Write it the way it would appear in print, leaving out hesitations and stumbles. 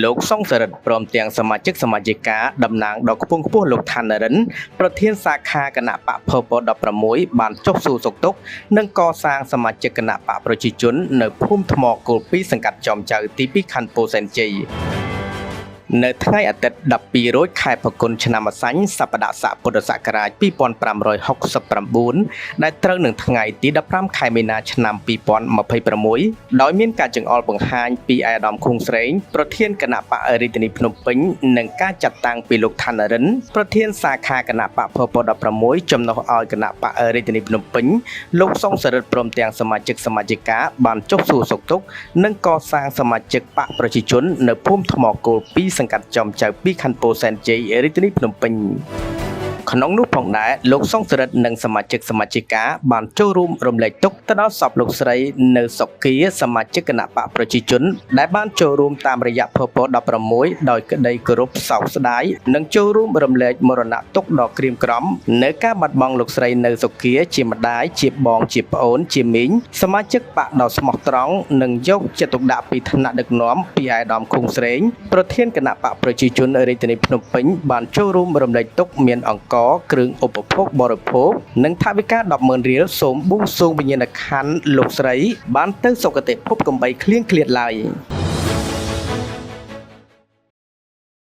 លោកសុងសរិទ្ធព្រមទាំងសមាជិកសមាជិកាតំណាងដល់ខ្ពង់ខ្ពស់លោកឋាននរិនប្រធានសាខាគណៈបកភព16បានចុះសួរសុខទុក្ខនិងកសាងសមាជិកគណៈបកប្រជាជននៅភូមិថ្មគោល2សង្កាត់ចំចៅទី2ខណ្ឌពោធិ៍សែនជ័យនៅថ្ងៃអាទិត្យ12រោចខែផល្គុនឆ្នាំអសាញ់សប្តាហ៍ស័កពុទ្ធសករាជ2569ដែលត្រូវនឹងថ្ងៃទី15ខែមីនាឆ្នាំ2026ដោយមានការចង្អុលបង្ហាញពីអាដាមឃុងស្រេងប្រធានគណៈបករាជធានីភ្នំពេញនិងការចាត់តាំងពីលោកឋាននរិនប្រធានសាខាគណៈបកភព16ចំណុះឲ្យគណៈបករាជធានីភ្នំពេញលោកសុងសរិទ្ធព្រមទាំងសមាជិកសមាជិកាបានចុះសួរសុខទុក្ខនិងកសាងសមាជិកបកប្រជាជននៅភូមិថ្មគោល2សង្កាត់ចំចៅ2ខណ្ឌពោធិ៍សែនជ័យរាជធានីភ្នំពេញក្នុងនោះផងដែរលោកសុងសរិទ្ធនិងសមាជិកសមាជិកាបានចូលរួមរំលែកទុក្ខទៅដល់សពលោកស្រីនៅសុគាសមាជិកគណៈបកប្រជាជនដែលបានចូលរួមតាមរយៈភព16ដោយក្តីគោរពសោកស្ដាយនិងចូលរួមរំលែកមរណទុក្ខដ៏ក្រៀមក្រំនៅការបាត់បង់លោកស្រីនៅសុគាជាម្ដាយជាបងជាប្អូនជាមីងសមាជិកបកដ៏ស្មោះត្រង់និងយកចិត្តទុកដាក់ពីឋានៈដឹកនាំពីអាដាមឃុងស្រេងប្រធានគណៈបកប្រជាជនរាជធានីភ្នំពេញបានចូលរួមរំលែកទុក្ខមានអង្គគ្រឿងឧបភោគបរិភោគនិងថវិកា 100000 រៀលសូមបួងសួងវិញ្ញាណក្ខន្ធលោកស្រីបានទៅសុគតិភពកំបីឃ្លៀងឃ្លាតឡើយ